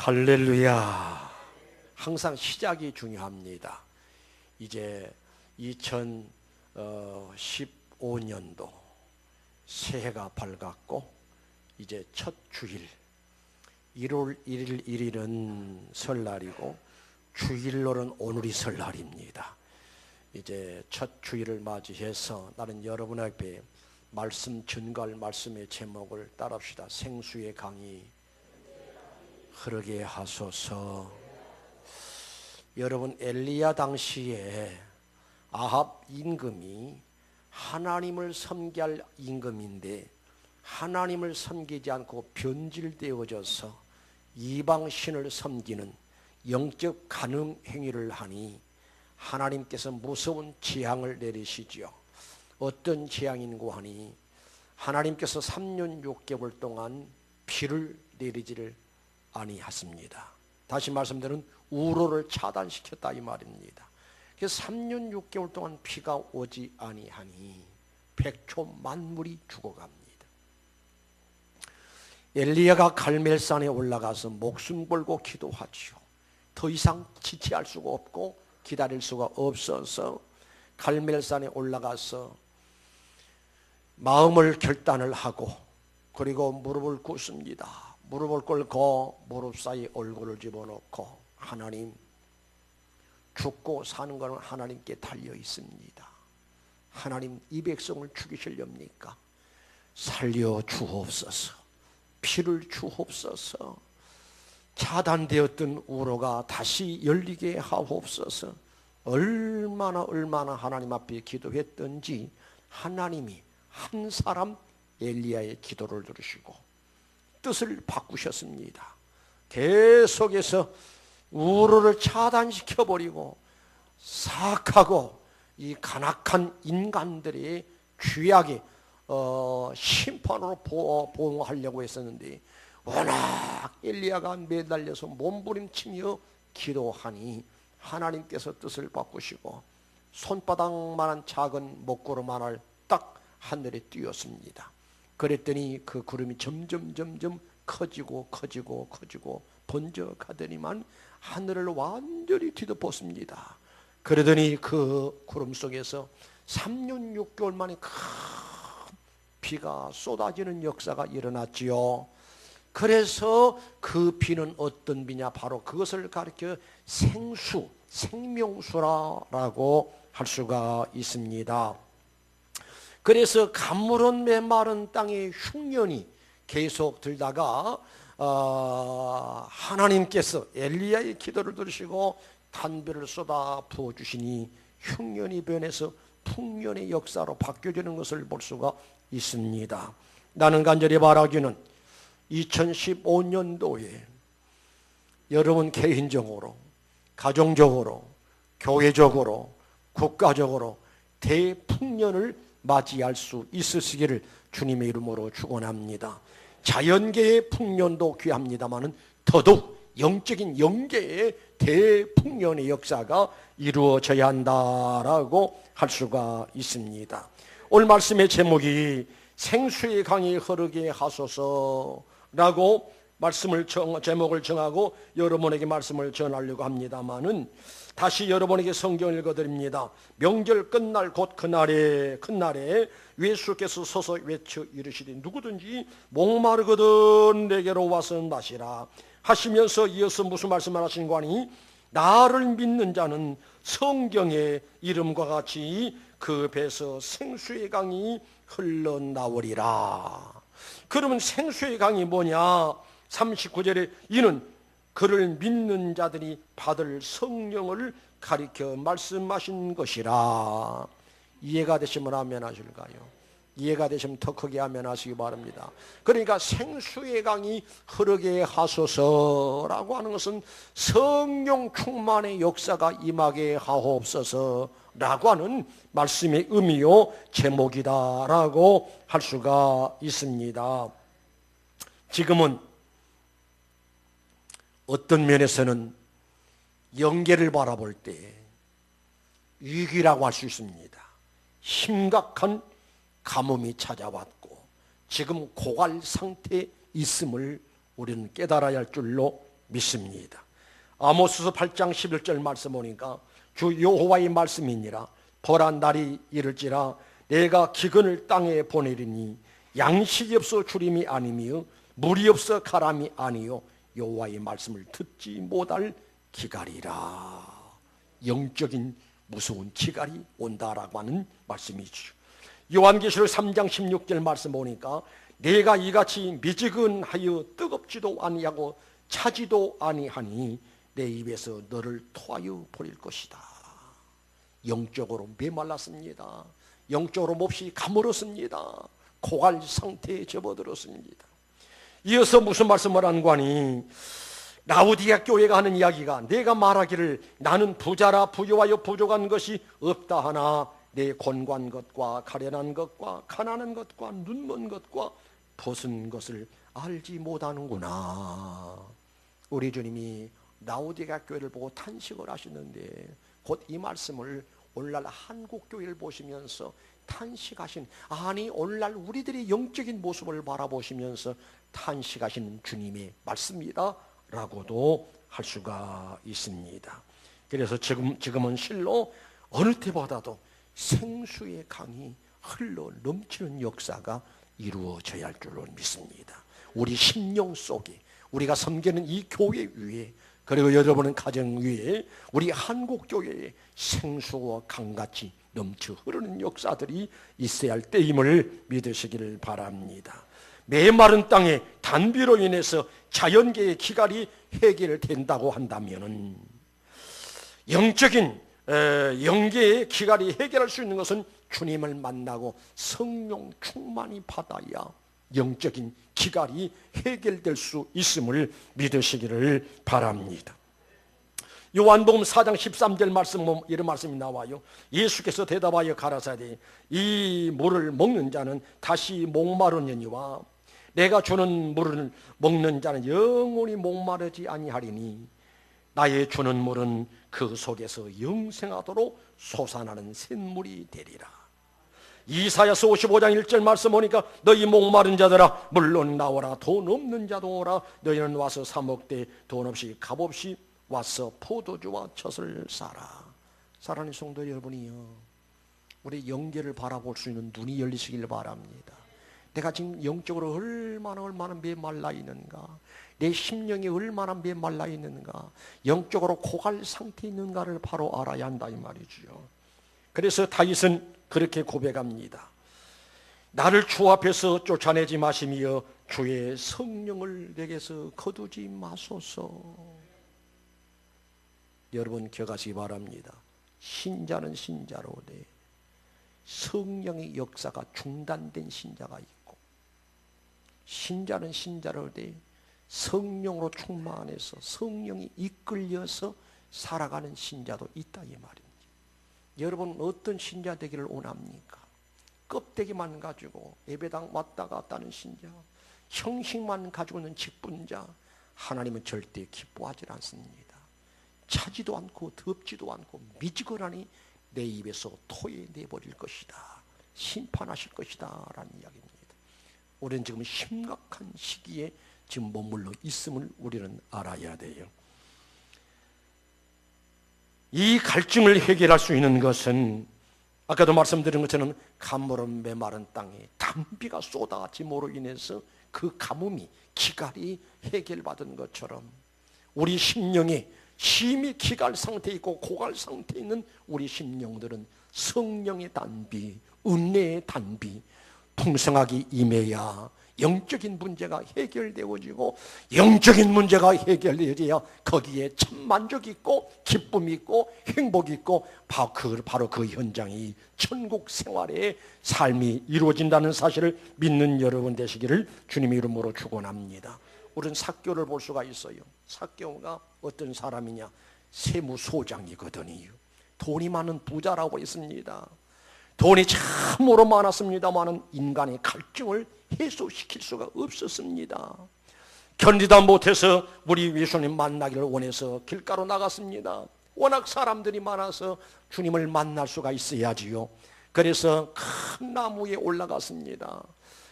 할렐루야. 항상 시작이 중요합니다. 이제 2015년도 새해가 밝았고 이제 첫 주일 1월 1일 1일은 설날이고 주일로는 오늘이 설날입니다. 이제 첫 주일을 맞이해서 나는 여러분 앞에 말씀 전갈 말씀의 제목을 따라합시다. 생수의 강이 흐르게 하소서. 여러분, 엘리야 당시에 아합 임금이 하나님을 섬기할 임금인데 하나님을 섬기지 않고 변질되어져서 이방신을 섬기는 영적 간음 행위를 하니 하나님께서 무서운 재앙을 내리시지요. 어떤 재앙인고 하니 하나님께서 3년 6개월 동안 비를 내리지를 아니하십니다. 다시 말씀드리면 우로를 차단시켰다 이 말입니다. 그래서 3년 6개월 동안 비가 오지 아니하니 백초 만물이 죽어갑니다. 엘리야가 갈멜산에 올라가서 목숨 걸고 기도하지요. 더 이상 지체할 수가 없고 기다릴 수가 없어서 갈멜산에 올라가서 마음을 결단을 하고 그리고 무릎을 꿇습니다. 무릎을 꿇고 무릎 사이 얼굴을 집어넣고 하나님, 죽고 사는 것은 하나님께 달려 있습니다. 하나님, 이 백성을 죽이시렵니까? 살려 주옵소서. 피를 주옵소서. 차단되었던 우로가 다시 열리게 하옵소서. 얼마나 하나님 앞에 기도했던지 하나님이 한 사람 엘리야의 기도를 들으시고 뜻을 바꾸셨습니다. 계속해서 우로를 차단시켜버리고 사악하고 이 간악한 인간들의 죄악의 심판으로 보응하려고 했었는데 워낙 엘리야가 매달려서 몸부림치며 기도하니 하나님께서 뜻을 바꾸시고 손바닥만한 작은 먹구름 하나를 딱 하늘에 띄웠습니다. 그랬더니 그 구름이 점점 커지고 번져가더니만 하늘을 완전히 뒤덮었습니다. 그러더니 그 구름 속에서 3년 6개월 만에 큰 비가 쏟아지는 역사가 일어났지요. 그래서 그 비는 어떤 비냐, 바로 그것을 가리켜 생수, 생명수라고 할 수가 있습니다. 그래서 가물은 메마른 땅에 흉년이 계속 들다가 하나님께서 엘리야의 기도를 들으시고 단비를 쏟아 부어주시니 흉년이 변해서 풍년의 역사로 바뀌어지는 것을 볼 수가 있습니다. 나는 간절히 바라기는 2015년도에 여러분 개인적으로, 가정적으로, 교회적으로, 국가적으로 대풍년을 맞이할 수 있으시기를 주님의 이름으로 축원합니다. 자연계의 풍년도 귀합니다마는 더더욱 영적인 영계의 대풍년의 역사가 이루어져야 한다라고 할 수가 있습니다. 오늘 말씀의 제목이 생수의 강이 흐르게 하소서라고 제목을 정하고 여러분에게 말씀을 전하려고 합니다마는 다시 여러분에게 성경을 읽어드립니다. 명절 끝날 곧 그날에 예수께서 서서 외쳐 이르시되 누구든지 목마르거든 내게로 와서 마시라 하시면서 이어서 무슨 말씀을 하신 거니? 나를 믿는 자는 성경의 이름과 같이 그 배에서 생수의 강이 흘러나오리라. 그러면 생수의 강이 뭐냐? 39절에 이는 그를 믿는 자들이 받을 성령을 가리켜 말씀하신 것이라. 이해가 되시면 아멘 하실까요? 이해가 되시면 더 크게 아멘 하시기 바랍니다. 그러니까 생수의 강이 흐르게 하소서라고 하는 것은 성령 충만의 역사가 임하게 하옵소서라고 하는 말씀의 의미요 제목이다라고 할 수가 있습니다. 지금은 어떤 면에서는 영계를 바라볼 때 위기라고 할 수 있습니다. 심각한 가뭄이 찾아왔고 지금 고갈 상태에 있음을 우리는 깨달아야 할 줄로 믿습니다. 아모스서 8장 11절 말씀 보니까 주 여호와의 말씀이니라. 보라 날이 이를지라 내가 기근을 땅에 보내리니 양식이 없어 주림이 아니며 물이 없어 가람이 아니요 여호와의 말씀을 듣지 못할 기갈이라. 영적인 무서운 기갈이 온다라고 하는 말씀이죠. 요한계시록 3장 16절 말씀 보니까 내가 이같이 미지근하여 뜨겁지도 아니하고 차지도 아니하니 내 입에서 너를 토하여 버릴 것이다. 영적으로 메말랐습니다. 영적으로 몹시 가물었습니다. 고갈 상태에 접어들었습니다. 이어서 무슨 말씀을 하는가 하니 라우디아 교회가 하는 이야기가 내가 말하기를 나는 부자라 부유하여 부족한 것이 없다 하나 내 곤고한 것과 가련한 것과 가난한 것과 눈먼 것과 벗은 것을 알지 못하는구나. 우리 주님이 라우디아 교회를 보고 탄식을 하시는데 곧 이 말씀을 오늘날 한국교회를 보시면서 탄식하신, 아니 오늘날 우리들의 영적인 모습을 바라보시면서 탄식하시는 주님의 말씀이다 라고도 할 수가 있습니다. 그래서 지금은 실로 어느 때보다도 생수의 강이 흘러 넘치는 역사가 이루어져야 할 줄로 믿습니다. 우리 심령 속에, 우리가 섬기는 이 교회 위에, 그리고 여러분은 가정 위에, 우리 한국교회에 생수와 강같이 넘쳐 흐르는 역사들이 있어야 할 때임을 믿으시기를 바랍니다. 메마른 땅에 단비로 인해서 자연계의 기갈이 해결된다고 한다면 영적인 영계의 기갈이 해결할 수 있는 것은 주님을 만나고 성령 충만히 받아야 영적인 기갈이 해결될 수 있음을 믿으시기를 바랍니다. 요한복음 4장 13절 말씀 보면 이런 말씀이 나와요. 예수께서 대답하여 가라사대 이 물을 먹는 자는 다시 목마르느니와 내가 주는 물을 먹는 자는 영원히 목마르지 아니하리니 나의 주는 물은 그 속에서 영생하도록 솟아나는 샘물이 되리라. 이사야서 55장 1절 말씀 보니까 너희 목마른 자들아 물론 나오라. 돈 없는 자도 오라. 너희는 와서 사 먹되 돈 없이 값없이 와서 포도주와 젖을 사라. 사랑하는 성도 여러분이요, 우리 영계를 바라볼 수 있는 눈이 열리시길 바랍니다. 내가 지금 영적으로 얼마나 메말라 있는가, 내 심령이 얼마나 메말라 있는가, 영적으로 고갈 상태에 있는가를 바로 알아야 한다 이 말이죠. 그래서 다윗은 그렇게 고백합니다. 나를 주 앞에서 쫓아내지 마시며 주의 성령을 내게서 거두지 마소서. 여러분 기억하시기 바랍니다. 신자는 신자로되 성령의 역사가 중단된 신자가 있고, 신자는 신자로되 성령으로 충만해서 성령이 이끌려서 살아가는 신자도 있다 이 말입니다. 여러분 어떤 신자 되기를 원합니까? 껍데기만 가지고 예배당 왔다 갔다 하는 신자, 형식만 가지고 있는 직분자, 하나님은 절대 기뻐하지 않습니다. 차지도 않고 덥지도 않고 미지근하니 내 입에서 토해내버릴 것이다, 심판하실 것이다 라는 이야기입니다. 우리는 지금 심각한 시기에 지금 머물러 있음을 우리는 알아야 돼요. 이 갈증을 해결할 수 있는 것은 아까도 말씀드린 것처럼 가물은 메마른 땅에 단비가 쏟아짐으로 인해서 그 가뭄이 기갈이 해결받은 것처럼 우리 심령에 심히 기갈 상태에 있고 고갈 상태에 있는 우리 심령들은 성령의 단비, 은혜의 단비, 풍성하게 임해야 영적인 문제가 해결되어지고, 영적인 문제가 해결되어야 거기에 참 만족이 있고 기쁨이 있고 행복이 있고 바로 그 현장이 천국 생활의 삶이 이루어진다는 사실을 믿는 여러분 되시기를 주님의 이름으로 축원합니다. 우리는 삭개오를 볼 수가 있어요. 삭개오가 어떤 사람이냐, 세무소장이거든요. 돈이 많은 부자라고 했습니다. 돈이 참으로 많았습니다마는 인간의 갈증을 해소시킬 수가 없었습니다. 견디다 못해서 우리 예수님 만나기를 원해서 길가로 나갔습니다. 워낙 사람들이 많아서 주님을 만날 수가 있어야지요. 그래서 큰 나무에 올라갔습니다.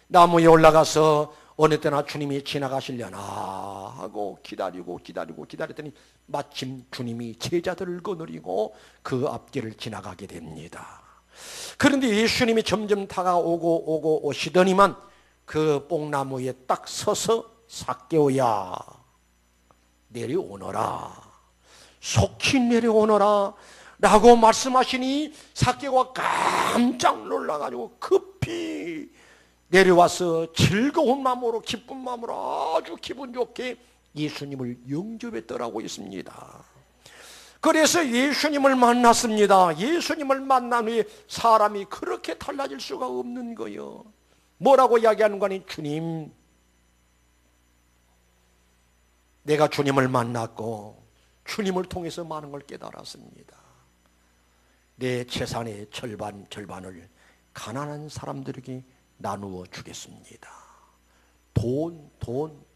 나무에 올라가서 어느 때나 주님이 지나가시려나 하고 기다렸더니 마침 주님이 제자들을 거느리고 그 앞길을 지나가게 됩니다. 그런데 예수님이 점점 다가오고 오시더니만 그 뽕나무에 딱 서서 삭개오야 내려오너라, 속히 내려오너라 라고 말씀하시니 삭개오가 깜짝 놀라가지고 급히 내려와서 즐거운 마음으로 기쁜 마음으로 아주 기분 좋게 예수님을 영접했더라고 있습니다. 그래서 예수님을 만났습니다. 예수님을 만난 후에 사람이 그렇게 달라질 수가 없는 거예요. 뭐라고 이야기하는 거니? 주님, 내가 주님을 만났고 주님을 통해서 많은 걸 깨달았습니다. 내 재산의 절반을 가난한 사람들에게 나누어 주겠습니다.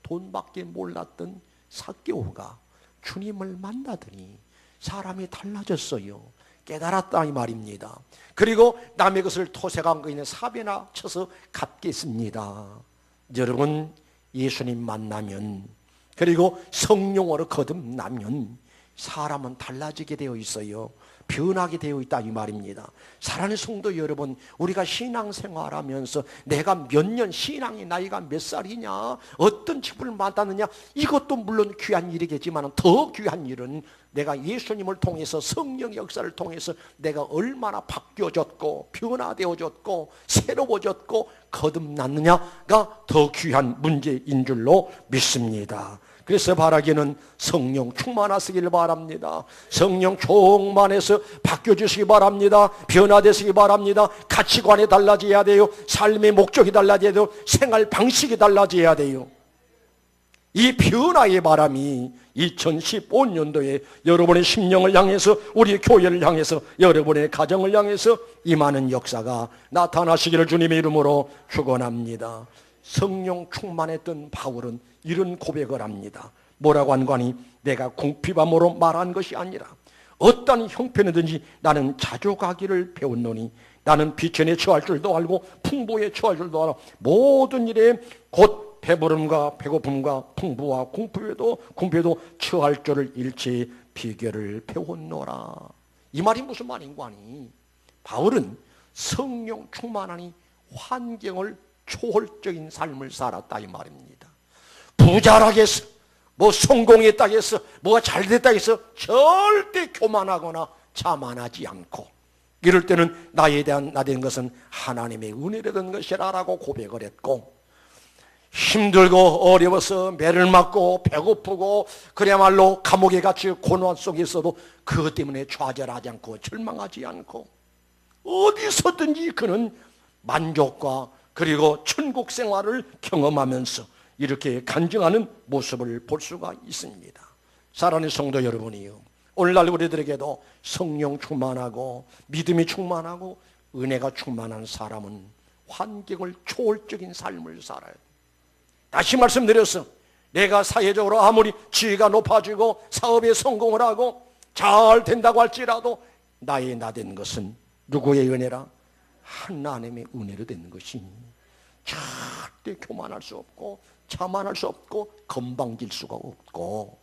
돈밖에 몰랐던 삭개오가 주님을 만나더니 사람이 달라졌어요. 깨달았다 이 말입니다. 그리고 남의 것을 토색한 거에는 사배나 쳐서 갚겠습니다. 여러분, 예수님 만나면 그리고 성령으로 거듭나면 사람은 달라지게 되어 있어요. 변하게 되어 있다 이 말입니다. 사랑하는 성도 여러분, 우리가 신앙생활하면서 내가 몇 년, 신앙의 나이가 몇 살이냐, 어떤 직분을 맡았느냐, 이것도 물론 귀한 일이겠지만 더 귀한 일은 내가 예수님을 통해서, 성령의 역사를 통해서 내가 얼마나 바뀌어졌고 변화되어졌고 새로워졌고 거듭났느냐가 더 귀한 문제인 줄로 믿습니다. 그래서 바라기는 성령 충만하시길 바랍니다. 성령 충만해서 바뀌어주시기 바랍니다. 변화되시기 바랍니다. 가치관이 달라져야 돼요. 삶의 목적이 달라져야 돼요. 생활 방식이 달라져야 돼요. 이 변화의 바람이 2015년도에 여러분의 심령을 향해서, 우리 교회를 향해서, 여러분의 가정을 향해서 임하는 역사가 나타나시기를 주님의 이름으로 축원합니다. 성령 충만했던 바울은 이런 고백을 합니다. 뭐라고 한 거니? 내가 궁핍함으로 말한 것이 아니라 어떤 형편이든지 나는 자족하기를 배웠노니 나는 비천에 처할 줄도 알고 풍부에 처할 줄도 알아 모든 일에 곧 배부름과 배고픔과 풍부와 궁핍에도 처할 줄을 일체의 비결을 배웠노라. 이 말이 무슨 말인가 하니, 바울은 성령 충만하니 환경을 초월적인 삶을 살았다 이 말입니다. 부자라게 해서, 뭐 성공했다 해서, 뭐가 잘됐다 해서 절대 교만하거나 자만하지 않고, 이럴 때는 나에 대한 것은 하나님의 은혜라던 것이라고 고백을 했고, 힘들고 어려워서 매를 맞고 배고프고 그야말로 감옥에 갇혀 고난 속에 있어도 그것 때문에 좌절하지 않고 절망하지 않고 어디서든지 그는 만족과 그리고 천국 생활을 경험하면서 이렇게 간증하는 모습을 볼 수가 있습니다. 사랑하는 성도 여러분이요, 오늘날 우리들에게도 성령 충만하고 믿음이 충만하고 은혜가 충만한 사람은 환경을 초월적인 삶을 살아요. 다시 말씀드렸어. 내가 사회적으로 아무리 지위가 높아지고 사업에 성공을 하고 잘 된다고 할지라도 나의 나된 것은 누구의 은혜라? 하나님의 은혜로 되는 것이 절대 교만할 수 없고 자만할 수 없고 건방질 수가 없고,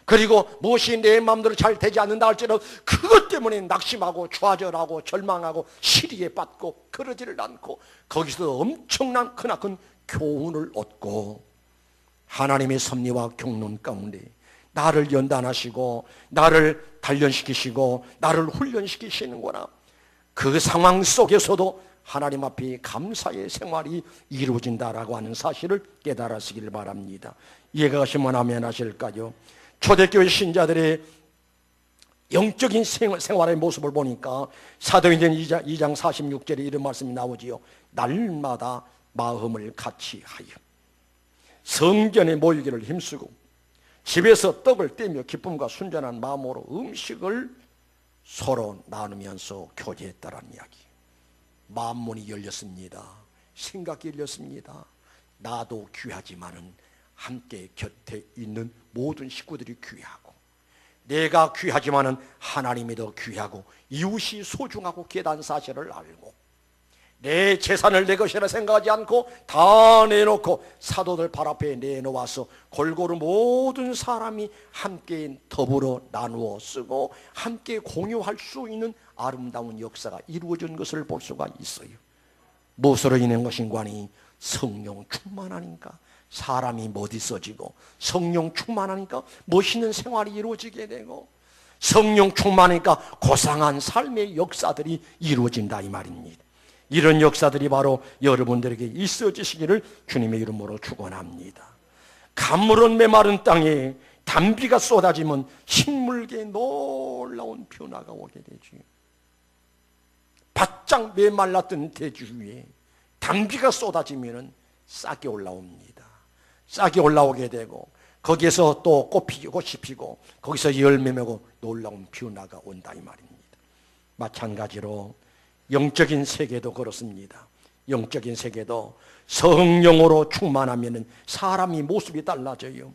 그리고 무엇이 내 마음대로 잘 되지 않는다 할지라도 그것 때문에 낙심하고 좌절하고 절망하고 시리에 빠지고 그러지를 않고 거기서 엄청난 크나큰 교훈을 얻고 하나님의 섭리와 경륜 가운데 나를 연단하시고 나를 단련시키시고 나를 훈련시키시는구나. 그 상황 속에서도 하나님 앞에 감사의 생활이 이루어진다라고 하는 사실을 깨달으시길 바랍니다. 이해가 가시면 아멘 하실까요? 초대교회 신자들의 영적인 생활의 모습을 보니까 사도행전 2장 46절에 이런 말씀이 나오지요. 날마다 마음을 같이 하여 성전에 모이기를 힘쓰고 집에서 떡을 떼며 기쁨과 순전한 마음으로 음식을 서로 나누면서 교제했다라는 이야기. 마음문이 열렸습니다. 생각이 열렸습니다. 나도 귀하지만은 함께 곁에 있는 모든 식구들이 귀하고, 내가 귀하지만은 하나님이 더 귀하고 이웃이 소중하고 깨달은 사실을 알고, 내 재산을 내 것이라 생각하지 않고 다 내놓고 사도들 발 앞에 내놓아서 골고루 모든 사람이 함께 더불어 나누어 쓰고 함께 공유할 수 있는 아름다운 역사가 이루어진 것을 볼 수가 있어요. 무엇으로 인한 것인가 하니 성령 충만하니까 사람이 멋있어지고, 성령 충만하니까 멋있는 생활이 이루어지게 되고, 성령 충만하니까 고상한 삶의 역사들이 이루어진다 이 말입니다. 이런 역사들이 바로 여러분들에게 있어지시기를 주님의 이름으로 축원합니다. 가물은 메마른 땅에 단비가 쏟아지면 식물계에 놀라운 변화가 오게 되죠. 바짝 메말랐던 대지 위에 단비가 쏟아지면 싹이 올라옵니다. 싹이 올라오게 되고 거기에서 또 꽃이 피고 거기서 열매 맺고 놀라운 변화가 온다 이 말입니다. 마찬가지로 영적인 세계도 그렇습니다. 영적인 세계도 성령으로 충만하면 사람이 모습이 달라져요.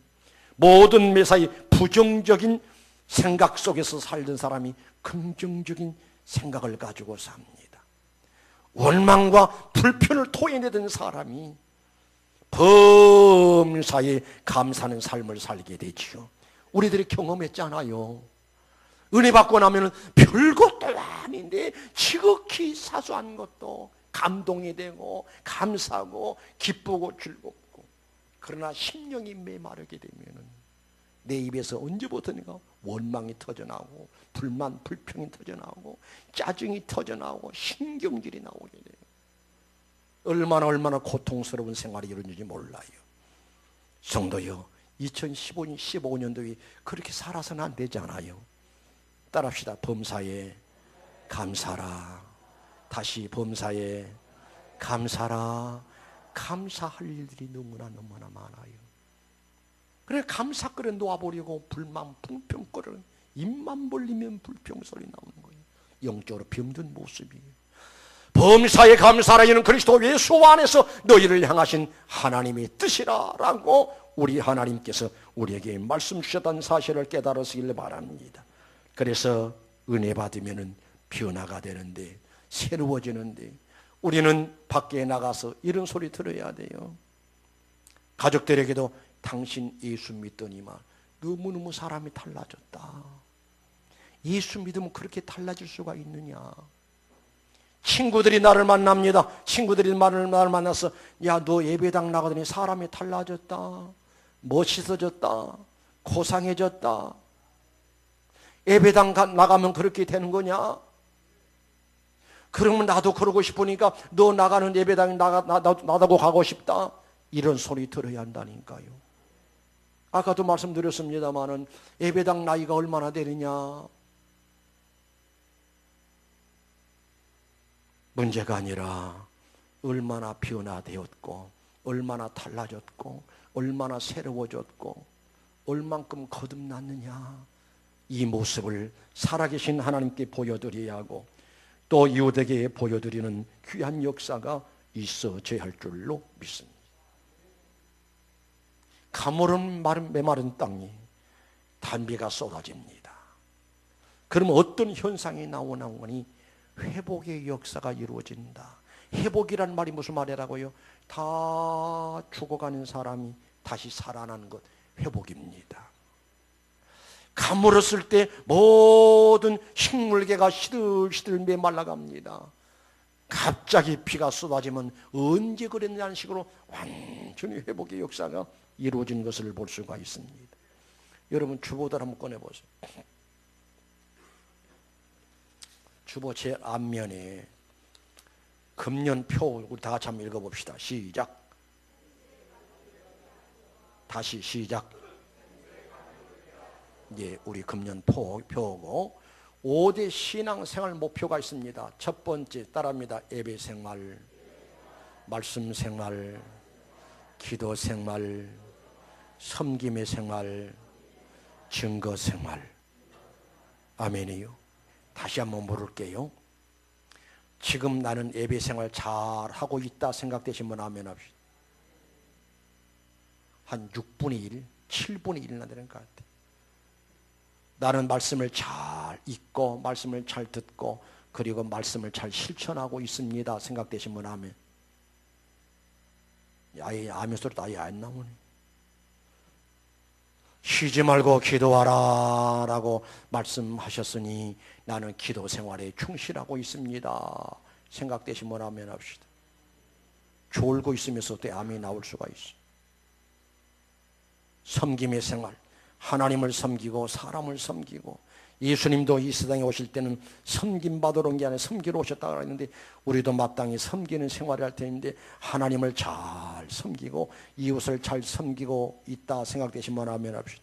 모든 매사에 부정적인 생각 속에서 살던 사람이 긍정적인 생각을 가지고 삽니다. 원망과 불편을 토해내던 사람이 범사에 감사하는 삶을 살게 되지요. 우리들이 경험했잖아요. 은혜 받고 나면 별것도 아닌데 지극히 사소한 것도 감동이 되고 감사하고 기쁘고 즐겁고, 그러나 심령이 메마르게 되면 내 입에서 언제부터인가 원망이 터져나오고 불만 불평이 터져나오고 짜증이 터져나오고 신경질이 나오게 돼요. 얼마나 고통스러운 생활이 이루어지는지 몰라요. 성도여, 2015년도에 그렇게 살아서는 안 되잖아요. 따라합시다. 범사에 감사라. 다시 범사에 감사라. 감사할 일들이 너무나 많아요. 그래 감사거리를 놓아버리고 불만 불평거리를 입만 벌리면 불평소리 나오는 거예요. 영적으로 병든 모습이에요. 범사에 감사라. 이는 그리스도 예수 안에서 너희를 향하신 하나님의 뜻이라 라고 우리 하나님께서 우리에게 말씀 주셨다는 사실을 깨달으시길 바랍니다. 그래서 은혜 받으면 변화가 되는데, 새로워지는데, 우리는 밖에 나가서 이런 소리 들어야 돼요. 가족들에게도 당신 예수 믿더니만 너무너무 사람이 달라졌다. 예수 믿으면 그렇게 달라질 수가 있느냐. 친구들이 나를 만납니다. 친구들이 나를 만나서 야, 너 예배당 나가더니 사람이 달라졌다. 멋있어졌다. 고상해졌다. 예배당 나가면 그렇게 되는 거냐? 그러면 나도 그러고 싶으니까 너 나가는 예배당에 나도 가고 싶다. 이런 소리 들어야 한다니까요. 아까도 말씀드렸습니다마는 예배당 나이가 얼마나 되느냐? 문제가 아니라 얼마나 변화되었고 얼마나 달라졌고 얼마나 새로워졌고 얼만큼 거듭났느냐. 이 모습을 살아계신 하나님께 보여드려야 하고 또 이웃에게 보여드리는 귀한 역사가 있어져야 할 줄로 믿습니다. 가물은 메마른 땅에 단비가 쏟아집니다. 그러면 어떤 현상이 나오나오니 회복의 역사가 이루어진다. 회복이란 말이 무슨 말이라고요? 다 죽어가는 사람이 다시 살아나는 것, 회복입니다. 가물었을 때 모든 식물계가 시들시들 메말라갑니다. 갑자기 비가 쏟아지면 언제 그랬냐는 식으로 완전히 회복의 역사가 이루어진 것을 볼 수가 있습니다. 여러분 주보들 한번 꺼내보세요. 주보 제 앞면에 금년표, 우리 다 같이 한번 읽어봅시다. 시작. 다시 시작. 예, 우리 금년표고 5대 신앙생활 목표가 있습니다. 첫 번째 따라합니다. 예배생활, 말씀생활, 기도생활, 섬김의 생활, 증거생활. 아멘이요. 다시 한번 물을게요. 지금 나는 예배생활 잘하고 있다 생각되신 분 아멘 합시다. 한 6분의 1, 7분의 1이나 되는 것 같아요. 나는 말씀을 잘 읽고 말씀을 잘 듣고 그리고 말씀을 잘 실천하고 있습니다 생각되시면 아멘. 아예 아멘 소리도 아예 안 나오네. 쉬지 말고 기도하라 라고 말씀하셨으니 나는 기도 생활에 충실하고 있습니다 생각되시면 아멘 합시다. 졸고 있으면서 또 아멘이 나올 수가 있어. 섬김의 생활, 하나님을 섬기고 사람을 섬기고, 예수님도 이 세상에 오실 때는 섬김받으러 온 게 아니라 섬기러 오셨다고 했는데 우리도 마땅히 섬기는 생활을 할 텐데 하나님을 잘 섬기고 이웃을 잘 섬기고 있다 생각되시면 아멘 합시다.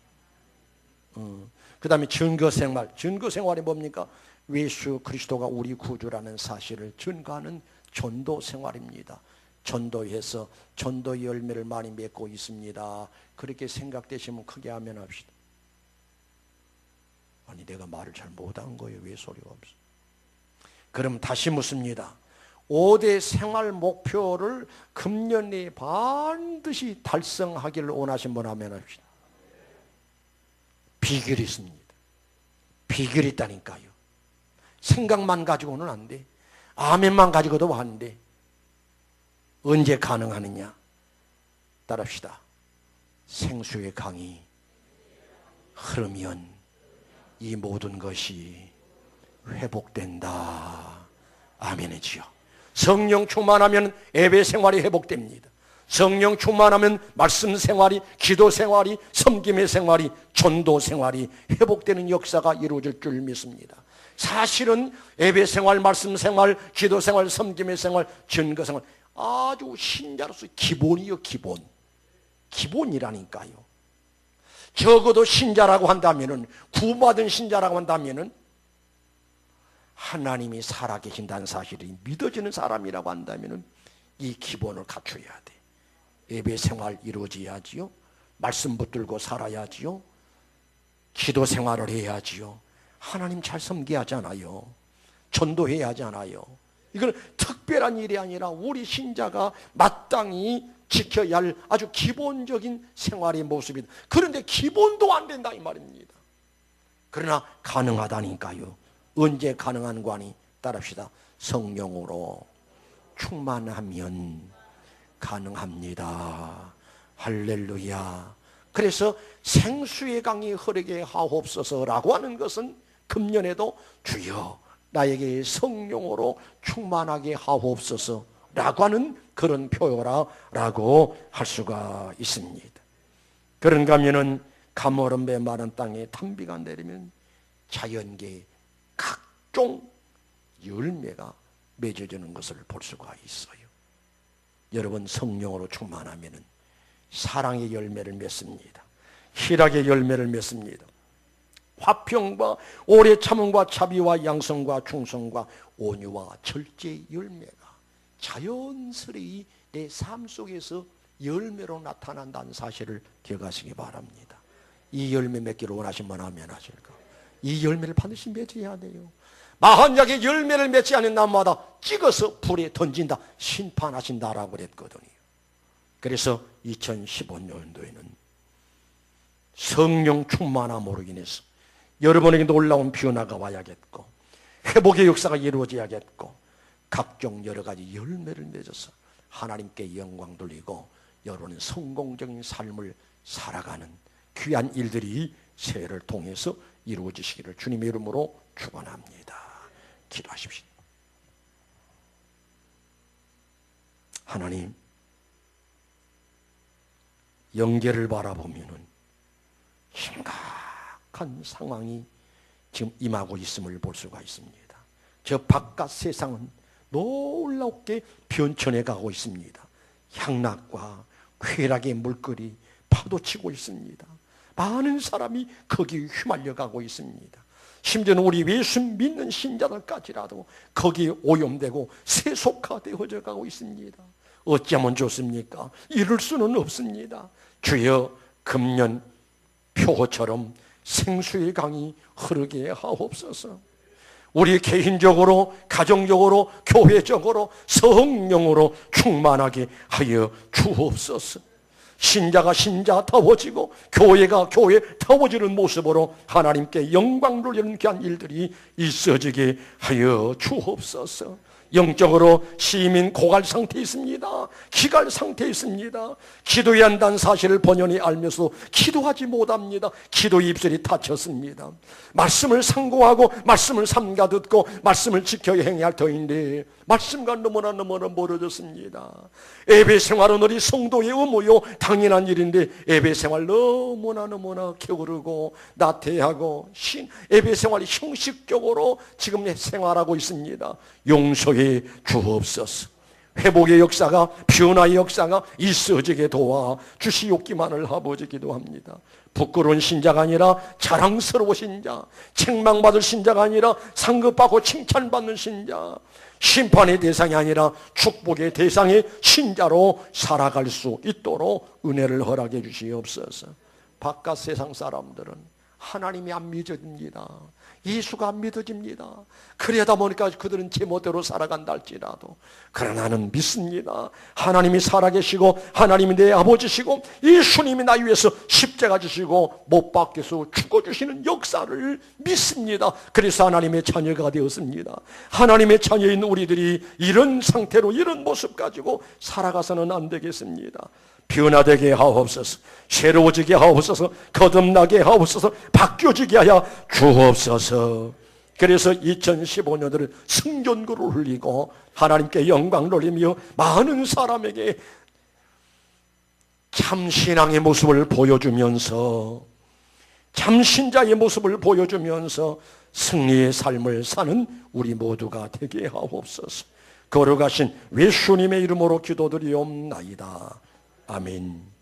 그 다음에 증거생활. 증거생활이 뭡니까? 예수 그리스도가 우리 구주라는 사실을 증거하는 전도생활입니다. 전도해서 전도 열매를 많이 맺고 있습니다. 그렇게 생각되시면 크게 아멘 합시다. 아니 내가 말을 잘 못한 거예요. 왜 소리가 없어? 그럼 다시 묻습니다. 5대 생활 목표를 금년 내에 반드시 달성하기를 원하신 분 아멘 합시다. 비결이 있습니다. 비결이 있다니까요. 생각만 가지고는 안 돼. 아멘만 가지고도 안 돼. 언제 가능하느냐? 따라합시다. 생수의 강이 흐르면 이 모든 것이 회복된다. 아멘이지요. 성령 충만하면 예배 생활이 회복됩니다. 성령 충만하면 말씀 생활이, 기도 생활이, 섬김의 생활이, 전도 생활이 회복되는 역사가 이루어질 줄 믿습니다. 사실은 예배 생활, 말씀 생활, 기도 생활, 섬김의 생활, 전거 생활 아주 신자로서 기본이요. 기본이라니까요. 적어도 신자라고 한다면은, 구받은 신자라고 한다면은 하나님이 살아계신다는 사실이 믿어지는 사람이라고 한다면은 이 기본을 갖춰야 돼. 예배 생활 이루어져야지요. 말씀 붙들고 살아야지요. 기도 생활을 해야지요. 하나님 잘 섬겨야 하잖아요. 전도해야 하잖아요. 이건 특별한 일이 아니라 우리 신자가 마땅히 지켜야 할 아주 기본적인 생활의 모습이다. 그런데 기본도 안 된다 이 말입니다. 그러나 가능하다니까요. 언제 가능한 거니? 따라합시다. 성령으로 충만하면 가능합니다. 할렐루야. 그래서 생수의 강이 흐르게 하옵소서라고 하는 것은 금년에도 주여 나에게 성령으로 충만하게 하옵소서라고 하는 그런 표현이라고 할 수가 있습니다. 그런가 하면은 가물음배 마른 땅에 단비가 내리면 자연계의 각종 열매가 맺어지는 것을 볼 수가 있어요. 여러분 성령으로 충만하면은 사랑의 열매를 맺습니다. 희락의 열매를 맺습니다. 화평과 오래 참음과 자비와 양성과 충성과 온유와 절제의 열매가 자연스레 내 삶 속에서 열매로 나타난다는 사실을 기억하시기 바랍니다. 이 열매 맺기를 원하시면 아멘 하실까? 이 열매를 반드시 맺어야 돼요. 만약에 열매를 맺지 않는 날마다 찍어서 불에 던진다, 심판하신다라고 그랬거든요. 그래서 2015년도에는 성령 충만함으로 인해서 여러분에게 놀라운 변화가 와야겠고 회복의 역사가 이루어져야겠고 각종 여러 가지 열매를 맺어서 하나님께 영광 돌리고 여러분은 성공적인 삶을 살아가는 귀한 일들이 새해를 통해서 이루어지시기를 주님의 이름으로 축원합니다. 기도하십시오. 하나님, 영계를 바라보면은 심각한 상황이 지금 임하고 있음을 볼 수가 있습니다. 저 바깥 세상은 놀랍게 변천해 가고 있습니다. 향락과 쾌락의 물결이 파도치고 있습니다. 많은 사람이 거기에 휘말려 가고 있습니다. 심지어는 우리 예수 믿는 신자들까지라도 거기에 오염되고 세속화되어져 가고 있습니다. 어찌하면 좋습니까? 이럴 수는 없습니다. 주여 금년 표처럼 생수의 강이 흐르게 하옵소서. 우리 개인적으로, 가정적으로, 교회적으로, 성령으로 충만하게 하여 주옵소서. 신자가 신자다워지고 교회가 교회다워지는 모습으로 하나님께 영광 돌리는 귀한 일들이 있어지게 하여 주옵소서. 영적으로 시민 고갈 상태에 있습니다. 기갈 상태에 있습니다. 기도해야 한다는 사실을 본연히 알면서 기도하지 못합니다. 기도 입술이 닫혔습니다. 말씀을 상고하고 말씀을 삼가 듣고 말씀을 지켜 행해야 할 터인데 말씀과 너무나 멀어졌습니다. 예배 생활은 우리 성도의 의무요 당연한 일인데 예배 생활 너무나 게으르고 나태하고 예배 생활이 형식적으로 지금 생활하고 있습니다. 용서해 주옵소서. 회복의 역사가, 변화의 역사가 있어지게 도와 주시옵기만을 아버지 기도합니다. 부끄러운 신자가 아니라 자랑스러운 신자, 책망받을 신자가 아니라 상급받고 칭찬받는 신자, 심판의 대상이 아니라 축복의 대상의 신자로 살아갈 수 있도록 은혜를 허락해 주시옵소서. 바깥 세상 사람들은 하나님이 안 믿어집니다. 예수가 안 믿어집니다. 그러다 보니까 그들은 제멋대로 살아간다 할지라도 그러나 나는 믿습니다. 하나님이 살아계시고 하나님이 내 아버지시고 예수님이 나 위해서 십자가 지시고 못 박혀서 죽어주시는 역사를 믿습니다. 그래서 하나님의 자녀가 되었습니다. 하나님의 자녀인 우리들이 이런 상태로 이런 모습 가지고 살아가서는 안 되겠습니다. 변화되게 하옵소서. 새로워지게 하옵소서. 거듭나게 하옵소서. 바뀌어지게 하여 주옵소서. 그래서 2015년을 승전구를 흘리고 하나님께 영광 돌리며 많은 사람에게 참신앙의 모습을 보여주면서 참신자의 모습을 보여주면서 승리의 삶을 사는 우리 모두가 되게 하옵소서. 거룩하신 예수님의 이름으로 기도드리옵나이다. 아멘.